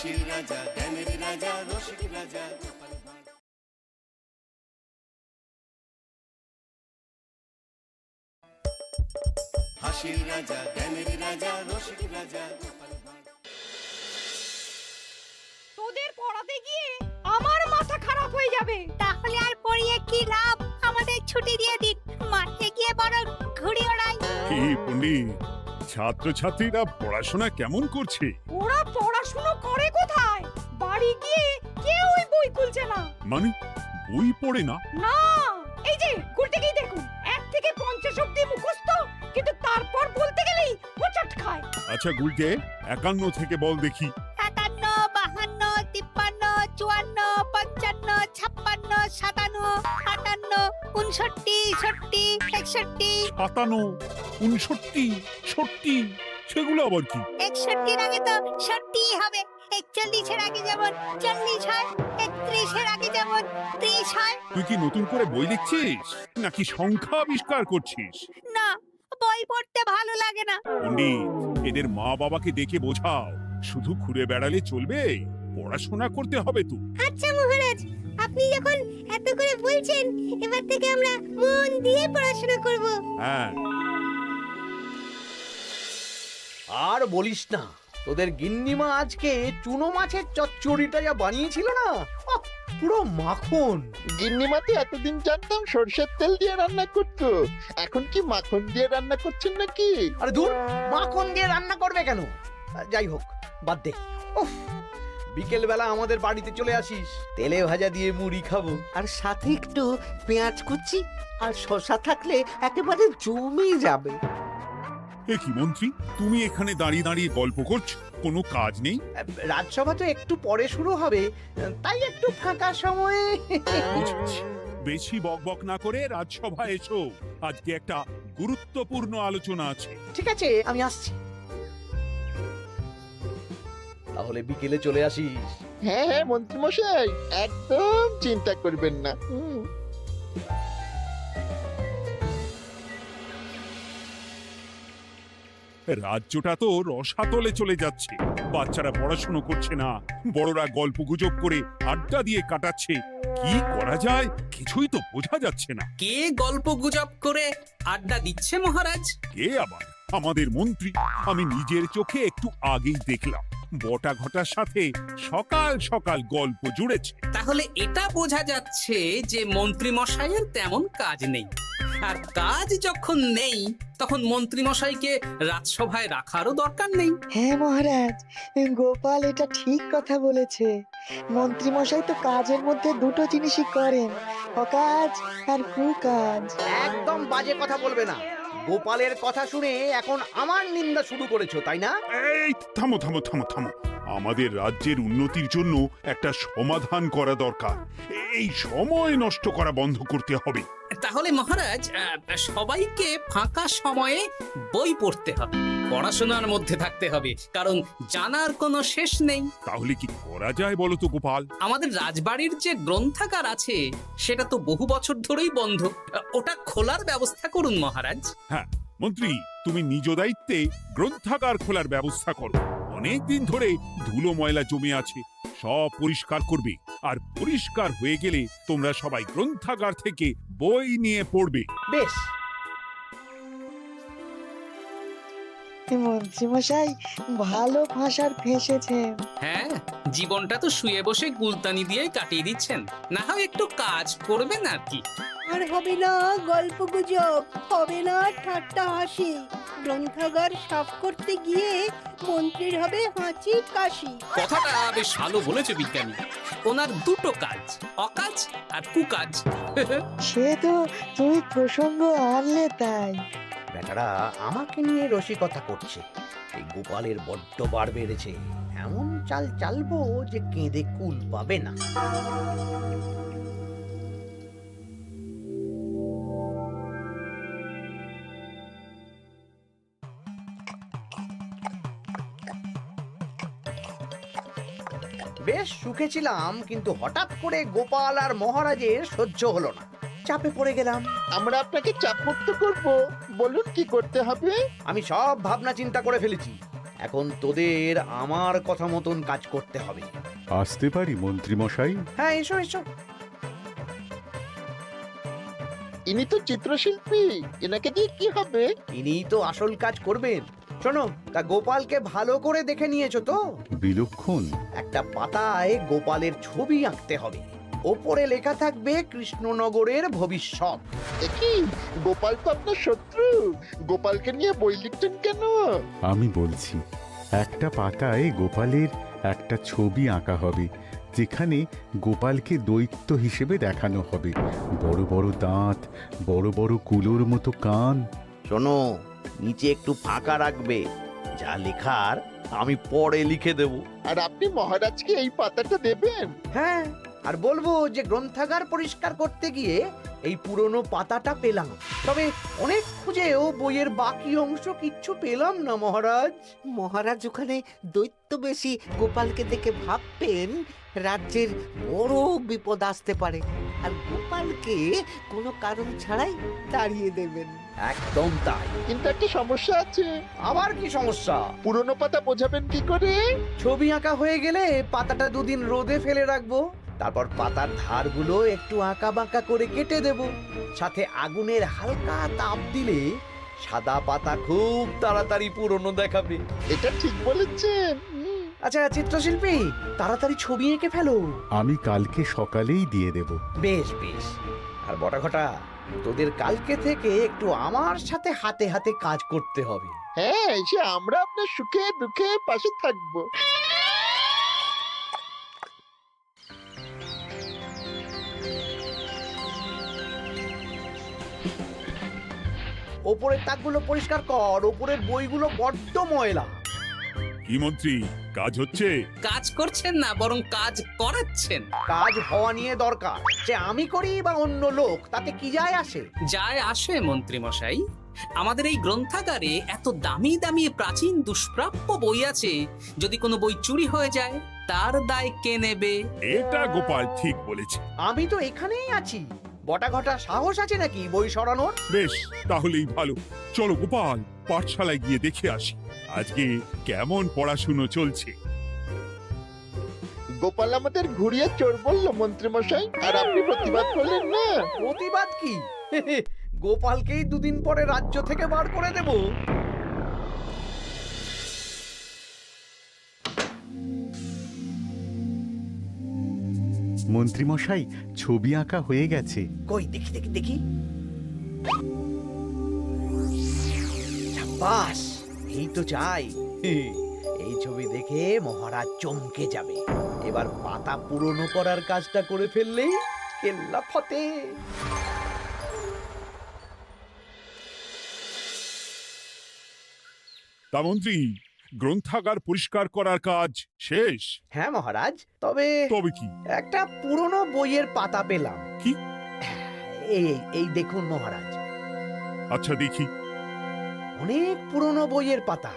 হাসির রাজা, জ্ঞানের রাজা, রসিক রাজা গোপাল ভাঁড়। হাসির রাজা, জ্ঞানের রাজা, রসিক রাজা গোপাল ভাঁড়। তোদের পড়াতে গিয়ে আমার মাথা খারাপ হয়ে যাবে। তাহলে আর পড়িয়ে কি লাভ? আমাদের ছুটি দিয়ে দিন, মাঠে গিয়ে বরং ঘুড়ি ওড়াই। কি পণ্ডিত, ছাত্রছাত্রীরা পড়াশোনা কেমন করছে? ওরা পড়াশুনো করে কোথায়? বাড়ি গিয়ে কেউই বই খুলছে না। মানে বই পড়ে না? না, এই যে গুলটেকেই দেখুন, 1 থেকে 50 অবধি মুখস্থ, কিন্তু তারপর বলতে গেলেই হোঁচট খায়। আচ্ছা গুলটে, 51 থেকে বল দেখি। 51, 52, 53, 54, 55, 56, 57, 58, 59, 60, 61। 57, 59, 60, সেগুলো আবার কি? 61 আগে তো 60 হবে। 41 এর আগে যেমন 40 হয়, 31 এর আগে যেমন 30 হয়। তুই কি নতুন করে বই লিখছিস নাকি সংখ্যা আবিষ্কার করছিস? না, বই পড়তে ভালো লাগে না। পণ্ডিত, এদের মা বাবাকে ডেকে বোঝাও, শুধু ঘুরে বেড়ালে চলবে, পড়াশোনা করতে হবে তো। আচ্ছা মহারাজ, আপনি যখন এত করে বলছেন, এবার থেকে আমরা মন দিয়ে পড়াশোনা করব। হ্যাঁ। আর বলিস না, তোদের গিন্নিমা আজকে চুনো মাছের চচ্চড়িটা যা বানিয়েছিল না, আহ, পুরো মাখন। গিন্নিমাতে এতদিন জানতাম সরষের তেল দিয়ে রান্না করতো, এখন কি মাখন দিয়ে রান্না করছেন নাকি? আরে দূর, মাখন দিয়ে রান্না করবে কেন? যাই হোক, বাদ দে। উফ, বিকেল বেলা আমাদের বাড়িতে চলে আসিস, তেলে ভাজা দিয়ে মুড়ি খাবো। আর সাথে একটু পেঁয়াজ কুচি আর শসা থাকলে একেবারে জমে যাবে। এ কি মন্ত্রী, তুমি এখানে দাঁড়িয়ে দাঁড়িয়ে গল্প করছো, কোনো কাজ নেই? রাজসভা তো একটু পরে শুরু হবে, তাই একটু ফাঁকা সময়ে। বুঝেছি। বেশি বকবক না করে রাজসভায় এসো, আজকে একটা গুরুত্বপূর্ণ আলোচনা আছে। ঠিক আছে, আমি আসছি। তাহলে বিকেলে চলে আসিস। হ্যাঁ হ্যাঁ মন্ত্রী মশাই, একদম চিন্তা করবেন না। রাজ্যটা তো রসাতলে চলে যাচ্ছে, বাচ্চারা পড়াশুনো করছে না, বড়রা গল্প গুজব করে আড্ডা দিয়ে কাটাচ্ছে। কি করা যায় কিছুই তো বোঝা যাচ্ছে না। কে গল্প গুজব করে আড্ডা দিচ্ছে মহারাজ? কে আবার? আমাদের মন্ত্রী। আমি নিজের চোখে একটু আগেই দেখলাম, বটা ঘটার সাথে সকাল সকাল গল্প জুড়েছে। তাহলে এটা বোঝা যাচ্ছে যে মন্ত্রী মশাইয়ের তেমন কাজ নেই, আর কাজ যখন নেই তখন মন্ত্রী মশাইকে রাজসভায় রাখারও দরকার নেই। হ্যাঁ মহারাজ, গোপাল এটা ঠিক কথা বলেছে। মন্ত্রী মশাই তো কাজের মধ্যে দুটো জিনিসই করেন, অকাজ আর কুকাজ। একদম বাজে কথা বলবে না। গোপালের কথা শুনে এখন আমার নিন্দা শুরু করেছো, তাই না? এই থামো থামো থামো থামো, আমাদের রাজ্যের উন্নতির জন্য একটা সমাধান করা দরকার। এই সময় নষ্ট করা বন্ধ করতে হবে। তাহলে মহারাজ, সবাইকে ফাঁকা সময়ে বই পড়তে হবে, পড়াশোনার মধ্যে থাকতে হবে, কারণ জানার কোনো শেষ নেই। তাহলে কি করা যায় বলো তো গোপাল? আমাদের রাজবাড়ির যে গ্রন্থাগার আছে সেটা তো বহু বছর ধরেই বন্ধ, ওটা খোলার ব্যবস্থা করুন মহারাজ। হ্যাঁ মন্ত্রী, তুমি নিজ দায়িত্বে গ্রন্থাগার খোলার ব্যবস্থা করো। অনেক দিন ধরে ধুলো ময়লা জমে আছে, সব পরিষ্কার করবে, আর পরিষ্কার হয়ে গেলে তোমরা সবাই গ্রন্থাগার থেকে বই নিয়ে পড়বে। বেশ। মন্ত্রী মশাই ভালো ভাষার ফেঁসেছেন। হ্যাঁ, জীবনটা তো শুয়ে বসে গুলতানি দিয়ে কাটিয়ে দিচ্ছেন, না হয় একটু কাজ করবেন আর কি। আর হবে না গল্প গুজব, হবে না ঠাট্টা হাসি। গ্রন্থাগার সাফ করতে গিয়ে মন্ত্রীর হবে হাঁচি কাশি। কথাটা বেশ ভালো বলেছে বিজ্ঞানী। ওনার দুটো কাজ, অকাজ আর কুকাজ। সে তো তুমি প্রসঙ্গ আনলে তাই। বেটারা আমাকে নিয়ে রসিকতা করছে। এই গোপালের বড্ড বার বেড়েছে, এমন চাল চালবো যে কেঁদে কুল পাবে না। বেশ সুখে ছিলাম, কিন্তু হঠাৎ করে গোপাল আর মহারাজের সহ্য হলো না, চাপে পড়ে গেলাম। আমরা আপনাকে চাপ মুক্ত করব, বলুন কি করতে হবে? আমি সব ভাবনা চিন্তা করে ফেলেছি। এখন তোদের আমার কথা মতন কাজ করতে হবে। আসতে পারি মন্ত্রী মশাই? হ্যাঁ, এসো এসো। ইনি তো চিত্রশিল্পী, এনাকে দিয়ে কি হবে? ইনিই তো আসল কাজ করবেন। শোনো, তা গোপালকে ভালো করে দেখে নিয়েছো তো? বিলক্ষণ। একটা পাতায় গোপালের ছবি আঁকতে হবে, ওপরে লেখা থাকবে কৃষ্ণনগরের ভবিষ্যৎ। কি গোপাল তো আপনার শত্রু, গোপালকে নিয়ে বই লিখতেন কেন? আমি বলছি, একটা পাতায় গোপালের একটা ছবি আঁকা হবে, যেখানে গোপালকে দৈত্য হিসেবে দেখানো হবে। বড় বড় দাঁত, বড় বড় কুলোর মতো কান। শোনো, নিচে একটু ফাঁকা রাখবে, যা লেখার আমি পরে লিখে দেব। আর আপনি মহারাজকে এই পাতাটা দেবেন? হ্যাঁ, আর বলবো যে গ্রন্থাগার পরিষ্কার করতে গিয়ে এই পুরনো পাতাটা পেলাম, তবে অনেক খুঁজেও বইয়ের বাকি অংশ কিচ্ছু পেলাম না মহারাজ। মহারাজ ওখানে দৈত্য বেশি গোপালকে দেখে ভাববেন রাজ্যের বড় বিপদ আসতে পারে, আর গোপালকে কোনো কারণ ছাড়াই তাড়িয়ে দেবেন। একদম তাই। কিন্তু একটা সমস্যা আছে। আবার কি সমস্যা? পুরনো পাতা বোঝাবেন কি করে? ছবি আঁকা হয়ে গেলে পাতাটা দুদিন রোদে ফেলে রাখবো, তারপর পাতার ধারগুলো একটু আঁকা বাঁকা করে কেটে দেব, সাথে আগুনের হালকা তাপ দিলে সাদা পাতা খুব তাড়াতাড়ি পুরনো দেখাবে। এটা ঠিক বলেছেন। আচ্ছা চিত্রশিল্পী, তাড়াতাড়ি ছবি এঁকে ফেলো। আমি কালকে সকালেই দিয়ে দেব। বেশ বেশ। আর বটা ঘটা, তোদের কালকে থেকে একটু আমার সাথে হাতে হাতে কাজ করতে হবে। হ্যাঁ, সে আমরা আপনার সুখে দুঃখে পাশে থাকবো। ওপরের তাকগুলো পরিষ্কার কর, ওপরের বইগুলো বড্ড ময়লা। কি মন্ত্রী, কাজ হচ্ছে? কাজ করছেন না, বরং কাজ করাচ্ছেন। কাজ হওয়া নিয়ে দরকার, সে আমি করি বা অন্য লোক, তাতে কি যায় আসে? যায় আসে মন্ত্রী মশাই। আমাদের এই গ্রন্থাগারে এত দামি দামি প্রাচীন দুষ্প্রাপ্য বই আছে, যদি কোনো বই চুরি হয়ে যায় তার দায় কে নেবে? এটা গোপাল ঠিক বলেছে। আমি তো এখানেই আছি, বটা ঘটা সাহস আছে নাকি বই সরানোর? বেশ, তাহলেই ভালো। চলো গোপাল, পাঠশালায় গিয়ে দেখে আসি আজকে কেমন পড়াশুনো চলছে। গোপাল আমাদের ঘুরিয়ে চোর বললো মন্ত্রী মশাই, আর আপনি প্রতিবাদ করলেন না। প্রতিবাদ কি? গোপালকেই দুদিন পরে রাজ্য থেকে বার করে দেব। মন্ত্রী মশাই, ছবি আঁকা হয়ে গেছে। কই দেখি দেখি দেখি। সাব্বাস, এই তো চাই। এই ছবি দেখে মহারাজ চমকে যাবে। এবার পাতা পুরনো করার কাজটা করে ফেললেই কেল্লা ফতে। তা মন্ত্রী, গ্রন্থাগার পরিষ্কার করার কাজ শেষ? হ্যাঁ মহারাজ, তবে তবে কি? একটা পুরনো বইয়ের পাতা পেলাম। কি? এই এই দেখুন মহারাজ, আচ্ছা দেখি। অনেক পুরনো বইয়ের পাতা।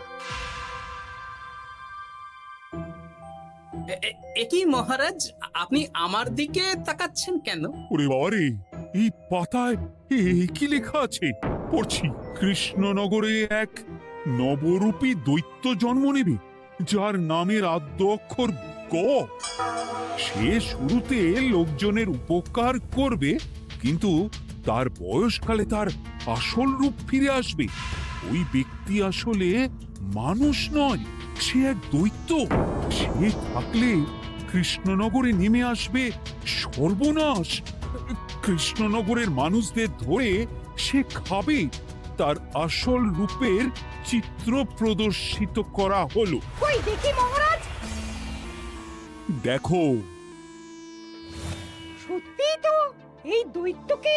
একই মহারাজ, আপনি আমার দিকে তাকাচ্ছেন কেন? ওরে বাবারে, এই পাতায় কি লেখা আছে? পড়ছি, কৃষ্ণনগরে এক নবরূপী দৈত্য জন্ম নেবে, যার নামের আদ্য অক্ষর গ। সে শুরুতে লোকজনের উপকার করবে, কিন্তু তার বয়সকালে তার আসল রূপ ফিরে আসবে। ওই ব্যক্তি আসলে মানুষ নয়, সে এক দৈত্য। সে থাকলে কৃষ্ণনগরে নেমে আসবে সর্বনাশ। কৃষ্ণনগরের মানুষদের ধরে সে খাবে। তার আসল রূপের চিত্র প্রদর্শিত করা হলো। কই দেখি মহারাজ। দেখো, সত্যি তো, এই দৈত্যকে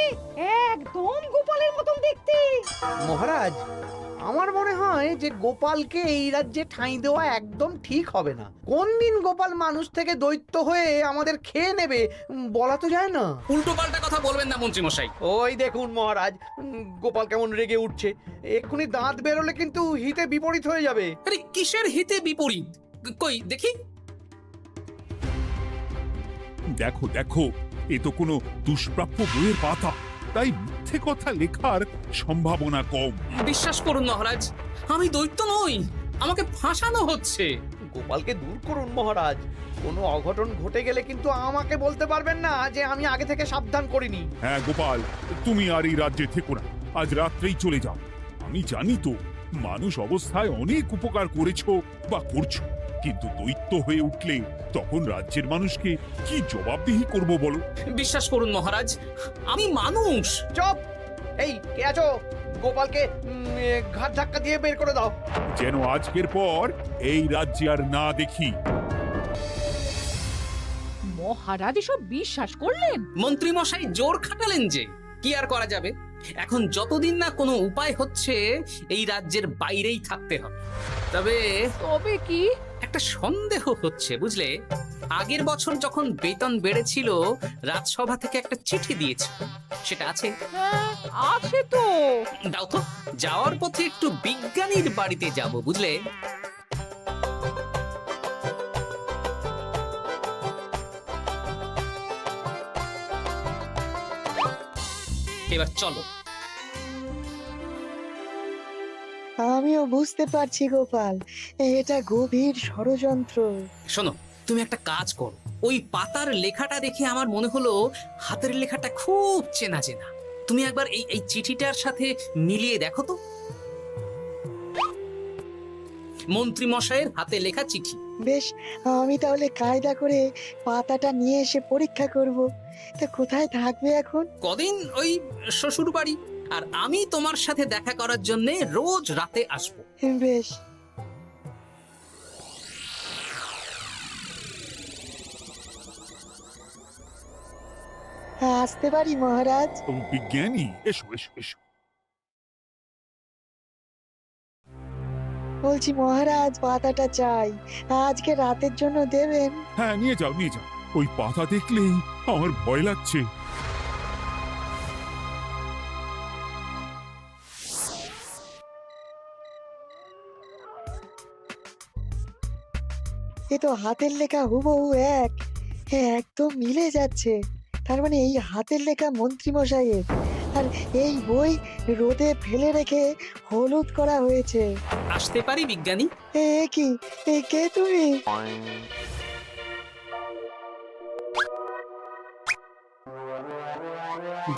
একদম গোপালের মতন দেখতে। মহারাজ, আমার মনে হয় যে গোপালকে এই রাজ্যে ঠাঁই দেওয়া একদম ঠিক হবে না। কোন দিন গোপাল মানুষ থেকে দৈত্য হয়ে আমাদের খেয়ে নেবে বলা তো যায় না। উল্টো পাল্টা কথা বলবেন না মন্ত্রী মশাই। ওই দেখুন মহারাজ, গোপাল কেমন রেগে উঠছে। এক্ষুনি দাঁত বেরোলে কিন্তু হিতে বিপরীত হয়ে যাবে। আরে কিসের হিতে বিপরীত? কই দেখি। দেখো দেখো, এ তো কোনো দুষ্প্রাপ্য বইয়ের পাতা, তাই মিথ্যে কথা লেখার সম্ভাবনা কম। বিশ্বাস করুন মহারাজ, আমি দৈত্য নই, আমাকে ফাঁসানো হচ্ছে। গোপালকে দূর করুন মহারাজ। কোনো অঘটন ঘটে গেলে কিন্তু আমাকে বলতে পারবেন না যে আমি আগে থেকে সাবধান করিনি। হ্যাঁ গোপাল, তুমি আর এই রাজ্যে থেকো না, আজ রাত্রেই চলে যাও। আমি জানি তো মানুষ অবস্থায় অনেক উপকার করেছো বা করছো, কিন্তু দৈত্য হয়ে উঠলে তখন রাজ্যের মানুষকে কি জবাবদিহি করব বলো? বিশ্বাস করুন মহারাজ, আমি মানুষ। চুপ! এই কে আছো? গোপালকে ঘাট ধাক্কা দিয়ে বের করে দাও। যেন আজকের পর এই রাজ্যে আর না দেখি। মহারাজ এসব বিশ্বাস করলেন? মন্ত্রী মশাই জোর খাটালেন যে, কি আর করা যাবে। এখন যতদিন না কোনো উপায় হচ্ছে এই রাজ্যের বাইরেই থাকতে হবে। তবে কি? একটা সন্দেহ হচ্ছে বুঝলে। আগের বছর যখন বেতন বেড়েছিল, রাজসভা থেকে একটা চিঠি দিয়েছে, সেটা আছে? হ্যাঁ, আছে তো। দাও তো, যাওয়ার পথে একটু বিজ্ঞানীর বাড়িতে যাব বুঝলে। এবার চলো। আমিও বুঝতে পারছি গোপাল, এটা গভীর ষড়যন্ত্র। শোনো, তুমি একটা কাজ করো। ওই পাতার লেখাটা দেখে আমার মনে হলো হাতের লেখাটা খুব চেনা চেনা। তুমি একবার এই চিঠিটার সাথে মিলিয়ে দেখো তো। মন্ত্রী মশাইয়ের হাতে লেখা চিঠি। বেশ, আমি তাহলে কায়দা করে পাতাটা নিয়ে এসে পরীক্ষা করব। তা কোথায় থাকবে এখন? কদিন ওই শ্বশুর বাড়ি, আর আমি তোমার সাথে দেখা করার জন্য রোজ রাতে আসবো। বেশ। আসতে পারি মহারাজ? বিজ্ঞানী, এসো এসো এসো। বলছি মহারাজ, পাতাটা চাই, আজকে রাতের জন্য দেবেন? হ্যাঁ, নিয়ে যাও নিয়ে যাও। ওই পাতা দেখলেই আমার ভয় লাগছে। এ তো হাতের লেখা হুবহু এক। হ্যাঁ, একদম মিলে যাচ্ছে। তার মানে এই হাতের লেখা মন্ত্রী মশাইয়ের, আর এই বই রোদে ফেলে রেখে হলুদ করা হয়েছে। আসতে পারি বিজ্ঞানী? এ কি, এ কে তুমি?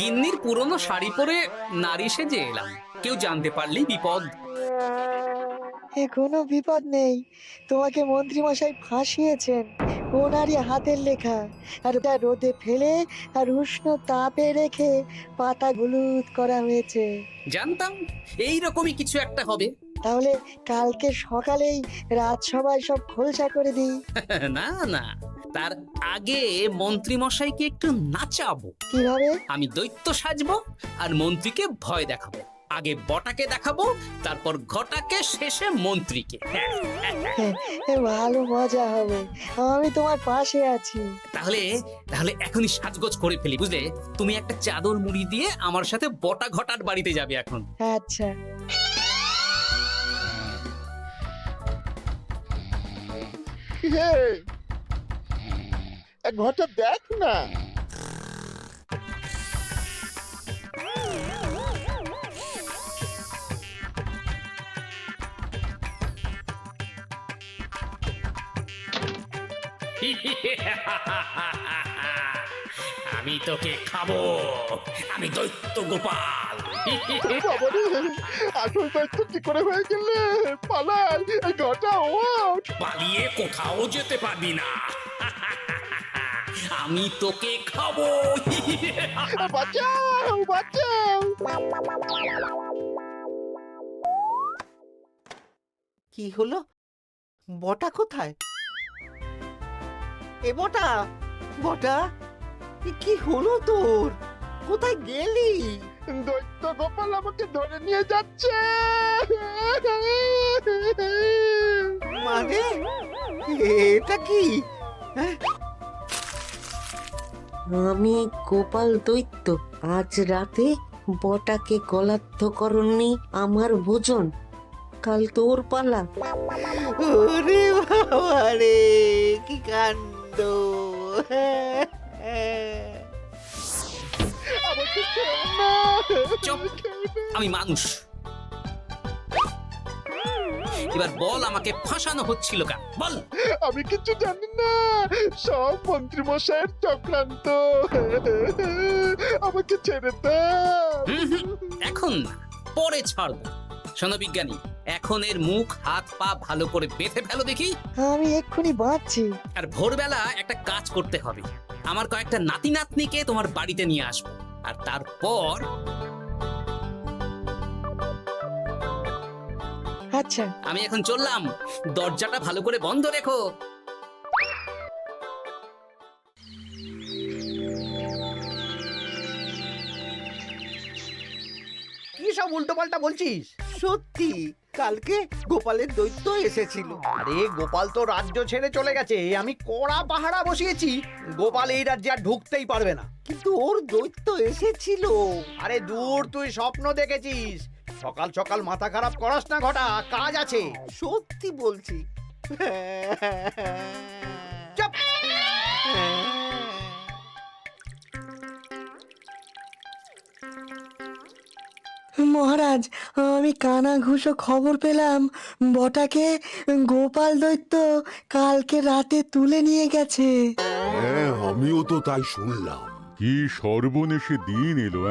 গিন্নির পুরনো শাড়ি পরে নারী সেজে এলাম, কেউ জানতে পারলেই বিপদ। এ কোনো বিপদ নেই, তোমাকে মন্ত্রী মশাই ফাঁসিয়েছেন। ওনারই হাতের লেখা, আর ওটা রোদে ফেলে আর উষ্ণ তাপে রেখে পাতা হলুদ করা হয়েছে। জানতাম এইরকমই কিছু একটা হবে। তাহলে কালকে সকালেই রাজসভায় সব খোলসা করে দিই। না না, তার আগে মন্ত্রী মশাইকে একটু নাচাবো। কিভাবে? আমি দৈত্য সাজবো আর মন্ত্রীকে ভয় দেখাবো। আগে বটাকে দেখাবো, তারপর ঘটাকে, শেষে মন্ত্রীকে। ভালো মজা হবে, আমি তোমার পাশে আছি। তাহলে তাহলে এখনই সাজগোজ করে ফেলি বুঝলে। তুমি একটা চাদর মুড়ি দিয়ে আমার সাথে বটা ঘটার বাড়িতে যাবে এখন। আচ্ছা। হে, এক ঘটা দেখ না। আমি তোকে খাবো, আমি দৈত্য গোপাল। বাবারে, আসল দায়িত্ব কি করে হয়ে গেলে? পালাই, এই ঘটা ওঠ। পালিয়ে কোথাও যেতে পারবি না, আমি তোকে খাবো। বাঁচাও বাঁচাও। কি হলো? বটা কোথায়? এ বটা, বটা, এ কি হলো তোর? কোথায় গেলি? দৈত্য গোপাল আমাকে ধরে নিয়ে যাচ্ছে। মানে এটা কি? হ্যাঁ? আমি গোপাল দৈত্য, আজ রাতে বটাকে গলার্ধকরণী আমার ভোজন, কাল তোর পালা। ওরে বাবা রে, কি কাণ্ড! আমাকে খেও না। চুপ, আমি মানুষ। এবার বল আমাকে ফাঁসানো হচ্ছিল কেন বল। আমি কিছু জানি না, সব মন্ত্রী মশাইয়ের চক্রান্ত। আমাকে ছেড়ে দাও। এখন না, পরে ছাড়বো। শোনো বিজ্ঞানী, এখন এর মুখ হাত পা ভালো করে বেঁধে ফেলো দেখি। আমি এক্ষুনি বাঁচছি। আর ভোরবেলা একটা কাজ করতে হবে, আমার কয়েকটা নাতি নাতনিকে তোমার বাড়িতে নিয়ে আসবো, আর তারপর আচ্ছা, আমি এখন চললাম, দরজাটা ভালো করে বন্ধ রেখো। কি সব উল্টোপাল্টা বলছিস? সত্যি কালকে গোপালের দৈত্য এসেছিল। আরে গোপাল তো রাজ্য ছেড়ে চলে গেছে, আমি কড়া পাহারা বসিয়েছি। গোপাল এই রাজ্যে আর ঢুকতেই পারবে না। কিন্তু ওর দৈত্য এসেছিল। আরে দূর, তুই স্বপ্ন দেখেছিস। সকাল সকাল মাথা খারাপ করাস না ঘটা, কাজ আছে। সত্যি বলছি। চুপ। মহারাজ, আমি কানা ঘুষো খবর পেলাম বটাকে গোপাল দৈত্য কালকে রাতে তুলে নিয়ে গেছে। হ্যাঁ, আমিও তো তাই শুনলাম। কি সর্বনেশে দিন এলো!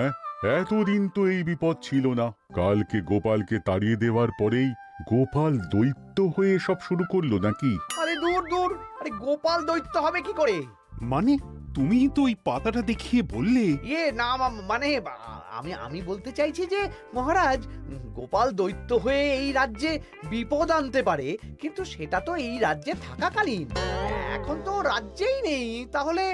এতদিন তো এই বিপদ ছিল না। কালকে গোপালকে তাড়িয়ে দেওয়ার পরেই গোপাল দৈত্য হয়ে সব শুরু করলো নাকি? আরে দূর দূর, আরে গোপাল দৈত্য হবে কি করে? মানে তুমি তো ওই পাতাটা দেখিয়ে বললে। না মানে আমি বলতে চাইছি যে মহারাজ, গোপাল দৈত্য হয়ে এই রাজ্যে বিপদ আনতে পারে, কিন্তু সেটা তো এই রাজ্যে থাকাকালীন। এখন তো রাজ্যেই নেই, তাহলে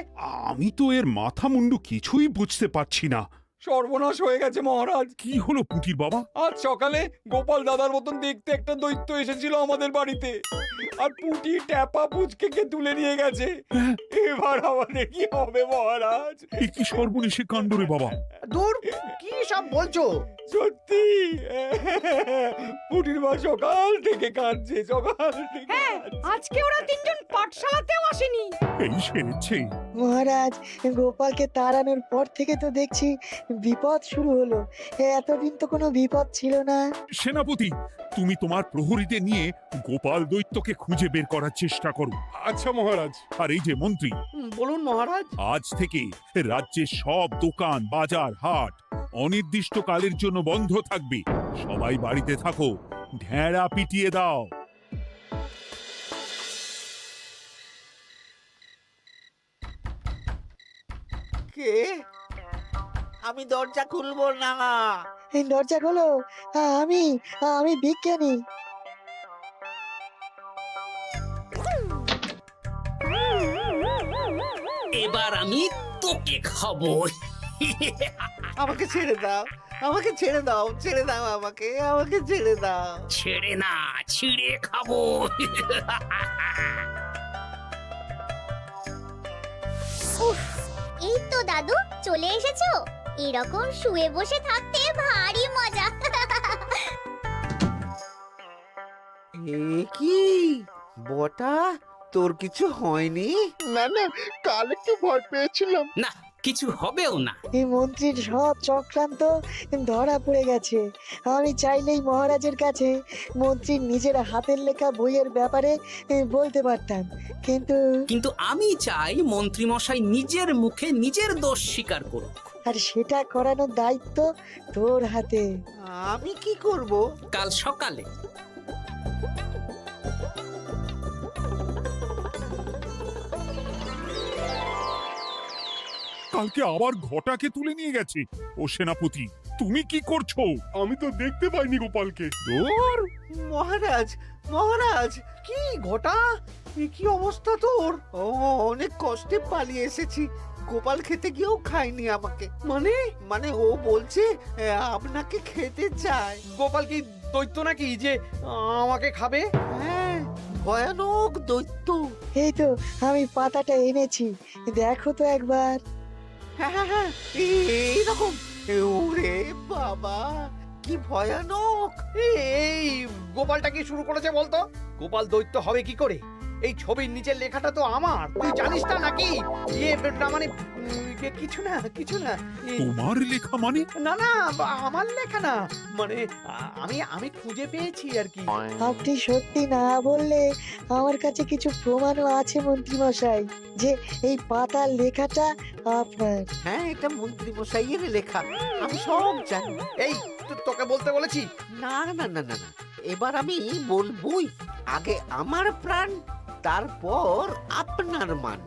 আমি তো এর মাথা মুন্ডু কিছুই বুঝতে পারছি না। সর্বনাশ হয়ে গেছে মহারাজ। কি হলো পুটির বাবা? আজ সকালে গোপাল দাদার মতন দেখতে একটা দৈত্য এসেছিল আমাদের বাড়িতে, আর পুটি ট্যাপা পুচকে তুলে নিয়ে গেছে। এবার আমাদের কি হবে মহারাজ? এ কি সর্বনেশে কাণ্ড রে বাবা! দূর, কি সব বলছো? সত্যি পুটির মা সকাল থেকে কাঁদছে, সকাল থেকে। আজকে ওরা তিনজন পাঠশালাতেও আসেনি। এই সেরেছে। মহারাজ, গোপালকে তাড়ানোর পর থেকে তো দেখছি বিপদ শুরু হলো। এতদিন তো কোনো বিপদ ছিল না। সেনাপতি, তুমি তোমার প্রহরীদের নিয়ে গোপাল দৈত্যকে খুঁজে বের করার চেষ্টা করো। আচ্ছা মহারাজ। আর এই যে মন্ত্রী, বলুন মহারাজ। আজ থেকে রাজ্যের সব দোকান, বাজার, হাট অনির্দিষ্ট কালের জন্য বন্ধ থাকবে। সবাই বাড়িতে থাকো, ঢেঁড়া পিটিয়ে দাও। কে? আমি দরজা খুলবো না। এই দরজা খোলো, আমি আমি বিজ্ঞানী। এবার আমি তোকে খাবো। আমাকে ছেড়ে দাও, আমাকে ছেড়ে দাও, ছেড়ে দাও, আমাকে আমাকে ছেড়ে দাও। ছেড়ে না, ছিঁড়ে খাবো। এই তো দাদু চলে এসেছো। এরকম শুয়ে বসে থাকতে ভারী মজা। এ কি বটা, তোর কিছু হয়নি? না না, কাল একটু ভয় পেয়েছিলাম। না, কিছু হবেও না। এই মন্ত্রীর সব চক্রান্ত ধরা পড়ে গেছে। আমি চাইলেই মহারাজের কাছে মন্ত্রীর নিজের হাতের লেখা বইয়ের ব্যাপারে বলতে পারতাম, কিন্তু আমি চাই মন্ত্রী মশাই নিজের মুখে নিজের দোষ স্বীকার করুক। আর সেটা করানোর দায়িত্ব তোর হাতে। আমি কি করব? কাল সকালে কালকে আবার ঘটাকে তুলে নিয়ে গেছে। ও সেনাপতি, তুমি কি করছো? আমি তো দেখতে পাইনি গোপালকে। দূর! মহারাজ, মহারাজ, কি ঘটা, কি অবস্থা তোর? ও অনেক কষ্টে পালিয়ে এসেছি। গোপাল খেতে গিয়েও খায়নি আমাকে। মানে মানে ও বলছে আপনাকে খেতে চায়। গোপাল কি দৈত্য নাকি যে আমাকে খাবে? হ্যাঁ, ভয়ানক দৈত্য। এই তো আমি পাতাটা এনেছি, দেখো তো একবার। হ্যাঁ হ্যাঁ হ্যাঁ, এইরকম। ওরে বাবা, কি ভয়ানক! এই গোপালটা কি শুরু করেছে বলতো? গোপাল দৈত্য হবে কি করে? এই ছবির নিচের লেখাটা তো আমার, তুই জানিস না নাকি? ইয়ে না মানে কিছু না কিছু না। তোমার লেখা মানে? না না, আমার লেখা না, মানে আমি খুঁজে পেয়েছি আর কি। আপনি সত্যি না বললে আমার কাছে কিছু প্রমাণও আছে মন্ত্রী মশাই, যে এই পাতার লেখাটা আপনার। হ্যাঁ, এটা মন্ত্রী মশাইয়ের লেখা, আমি সব জানি। এই তোকে বলতে বলেছি। না না না না না, এবার আমি বলবই। আগে আমার প্রাণ, তারপর আপনার মান।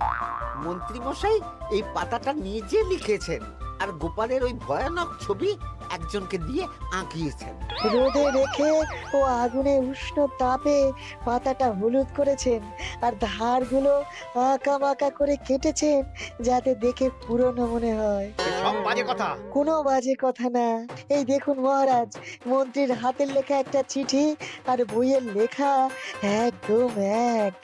মন্ত্রী মশাই এই পাতাটা নিজে লিখেছেন, আর গোপালের ওই ভয়ানক ছবি একজনকে দিয়ে আঁকিয়েছেন। রোদে রেখে ও আগুনে উষ্ণ তাপে পাতাটা হলুদ করেছেন, আর ধারগুলো আঁকা বাঁকা করে কেটেছেন যাতে দেখে পুরনো মনে হয়। সব বাজে কথা। কোনো বাজে কথা না। এই দেখুন মহারাজ, মন্ত্রীর হাতের লেখা একটা চিঠি আর বইয়ের লেখা একদম এক।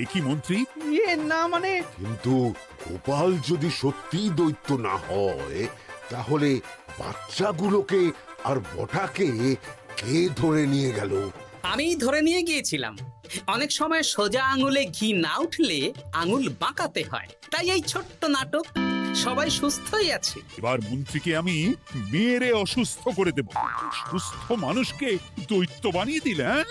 এ কি মন্ত্রী? ইয়ে না মানে, কিন্তু গোপাল যদি সত্যিই দৈত্য না হয়, তাহলে বাচ্চাগুলোকে আর বটাকে কে ধরে নিয়ে গেল? আমি ধরে নিয়ে গিয়েছিলাম। অনেক সময় সোজা আঙুলে ঘি না উঠলে আঙুল বাঁকাতে হয়, তাই এই ছোট্ট নাটক। সবাই সুস্থই আছে। এবার মন্ত্রীকে আমি মেরে অসুস্থ করে দেব। সুস্থ মানুষকে দৈত্য বানিয়ে দিলে, হ্যাঁ?